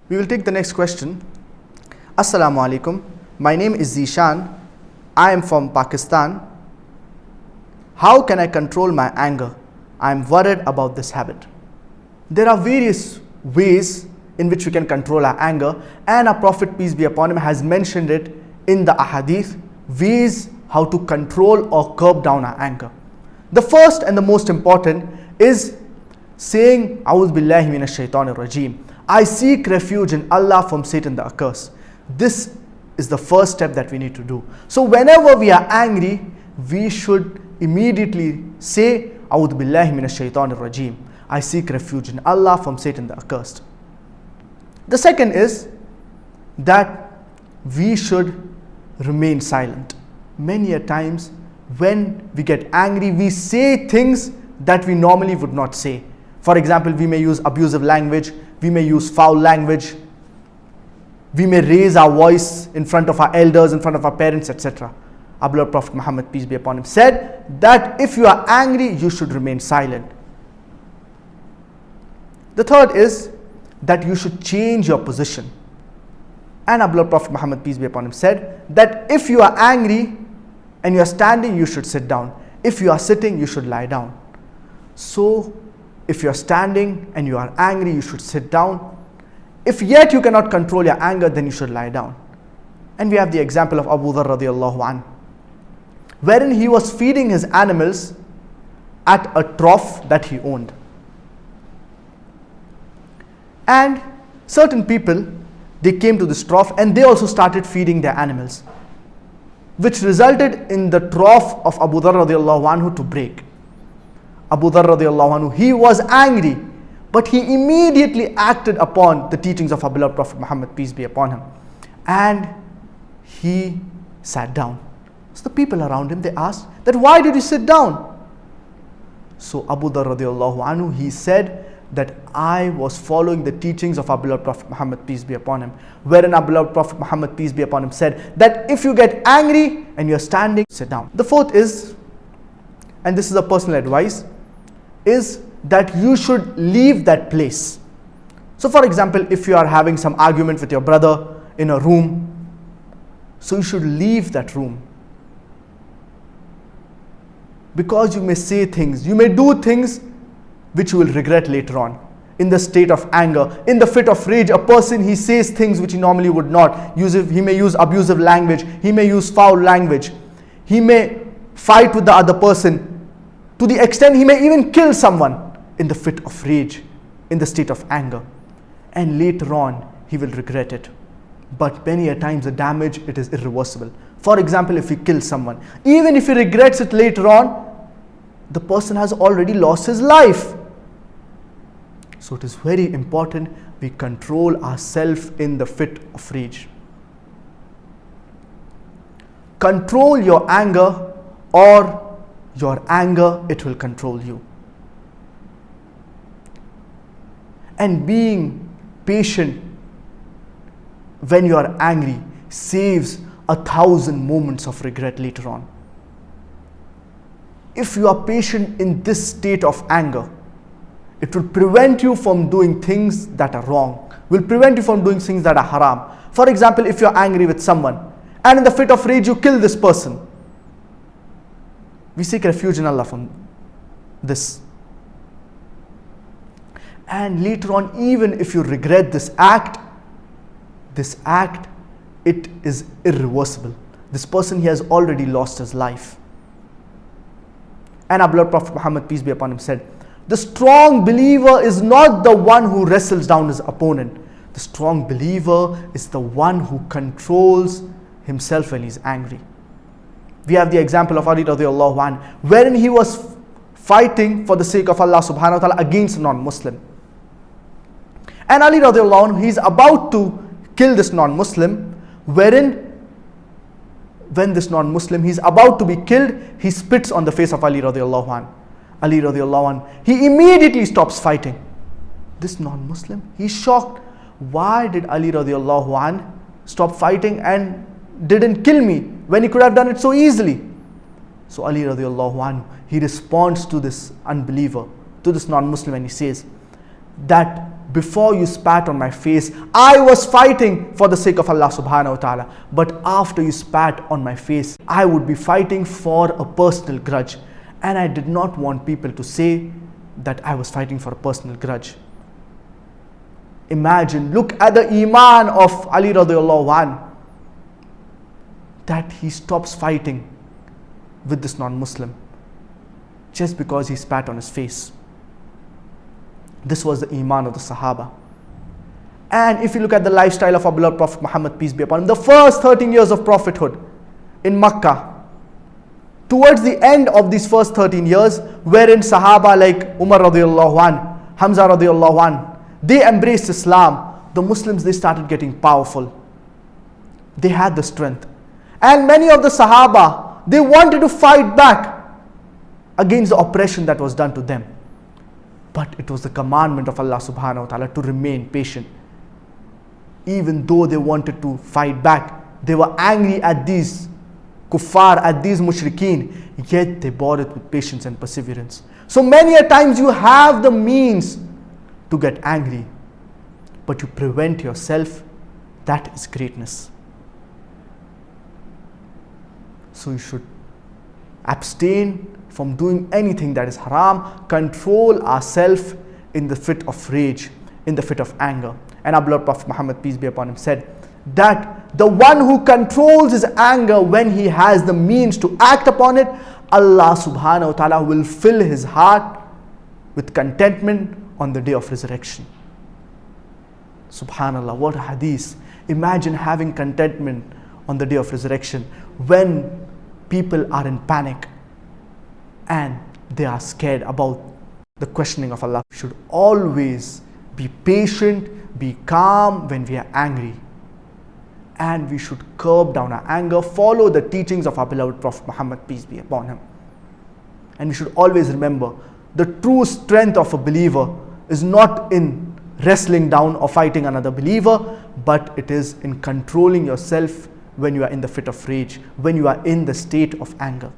We will take the next question. Assalamu alaikum. My name is Zishan. I am from Pakistan. How can I control my anger? I am worried about this habit. There are various ways in which we can control our anger, and our Prophet, peace be upon him, has mentioned it in the Hadith, ways how to control or curb down our anger. The first and the most important is saying, A'udhu billahi minash shaitanir rajeem. I seek refuge in Allah from Satan the accursed. This is the first step that we need to do. So whenever we are angry, we should immediately say, A'udhu billahi minash shaitanir rajeem. I seek refuge in Allah from Satan the accursed. The second is that we should remain silent. Many a times when we get angry, we say things that we normally would not say. For example, we may use abusive language, we may use foul language, we may raise our voice in front of our elders, in front of our parents, etc. Our beloved Prophet Muhammad, peace be upon him, said that if you are angry, you should remain silent. The third is that you should change your position. And our beloved Prophet Muhammad, peace be upon him, said that if you are angry and you are standing, you should sit down. If you are sitting, you should lie down. So, if you are standing and you are angry, you should sit down. If yet you cannot control your anger, then you should lie down. And we have the example of Abu Dharr radiallahu anhu, wherein he was feeding his animals at a trough that he owned. And certain people, they came to this trough and they also started feeding their animals, which resulted in the trough of Abu Dharr radiallahu anhu to break. Abu Dharr radiallahu anhu, he was angry, but he immediately acted upon the teachings of our beloved Prophet Muhammad, peace be upon him, and he sat down. So the people around him, they asked that, why did you sit down? So Abu Dharr radiallahu anhu, he said that I was following the teachings of our beloved Prophet Muhammad, peace be upon him, wherein our beloved Prophet Muhammad, peace be upon him, said that if you get angry and you're standing, sit down. The fourth is, and this is a personal advice, is that you should leave that place. So for example, if you are having some argument with your brother in a room, so you should leave that room. Because you may say things, you may do things which you will regret later on. In the state of anger, in the fit of rage, a person, he says things which he normally would not use. He may use abusive language, he may use foul language, he may fight with the other person, to the extent he may even kill someone in the fit of rage, in the state of anger. And later on, he will regret it. But many a times the damage, it is irreversible. For example, if he kills someone, even if he regrets it later on, the person has already lost his life. So it is very important we control ourselves in the fit of rage. Control your anger, or your anger, it will control you. And being patient when you are angry saves 1,000 moments of regret later on. If you are patient in this state of anger, it will prevent you from doing things that are wrong, will prevent you from doing things that are haram. For example, if you are angry with someone and in the fit of rage you kill this person, we seek refuge in Allah from this. And later on, even if you regret this act, it is irreversible. This person, he has already lost his life. And our beloved Prophet Muhammad, peace be upon him, said, the strong believer is not the one who wrestles down his opponent. The strong believer is the one who controls himself when he's angry. We have the example of Ali radiallahu anhu, wherein he was fighting for the sake of Allah subhanahu wa ta'ala against a non-Muslim. And Ali radiallahu anhu, he's about to kill this non-Muslim, when this non-Muslim, he's about to be killed, he spits on the face of Ali radiallahu anhu. Ali radiallahu anhu, he immediately stops fighting. This non-Muslim, he's shocked. Why did Ali radiallahu anhu stop fighting and didn't kill me when he could have done it so easily? So Ali radiallahu anhu, he responds to this unbeliever, to this non-Muslim, and he says that before you spat on my face, I was fighting for the sake of Allah subhanahu wa ta'ala. But after you spat on my face, I would be fighting for a personal grudge. And I did not want people to say that I was fighting for a personal grudge. Imagine, look at the iman of Ali radiallahu anh, that he stops fighting with this non-Muslim just because he spat on his face. This was the iman of the Sahaba. And if you look at the lifestyle of our beloved Prophet Muhammad, peace be upon him, the first 13 years of prophethood in Makkah, towards the end of these first 13 years, wherein Sahaba like Umar radiallahu anh, Hamza radiallahu anh, they embraced Islam, the Muslims, they started getting powerful. They had the strength. And many of the Sahaba, they wanted to fight back against the oppression that was done to them. But it was the commandment of Allah subhanahu wa ta'ala to remain patient. Even though they wanted to fight back, they were angry at these kuffar, at these mushrikeen, yet they bore it with patience and perseverance. So many a times you have the means to get angry, but you prevent yourself. That is greatness. So you should abstain from doing anything that is haram, control ourselves in the fit of rage, in the fit of anger. And our beloved Prophet Muhammad, peace be upon him, said that the one who controls his anger when he has the means to act upon it, Allah subhanahu wa ta'ala will fill his heart with contentment on the day of resurrection. Subhanallah, what a hadith. Imagine having contentment on the day of resurrection when people are in panic and they are scared about the questioning of Allah. We should always be patient, be calm when we are angry. And we should curb down our anger, follow the teachings of our beloved Prophet Muhammad, peace be upon him. And we should always remember, the true strength of a believer is not in wrestling down or fighting another believer, but it is in controlling yourself when you are in the fit of rage, when you are in the state of anger.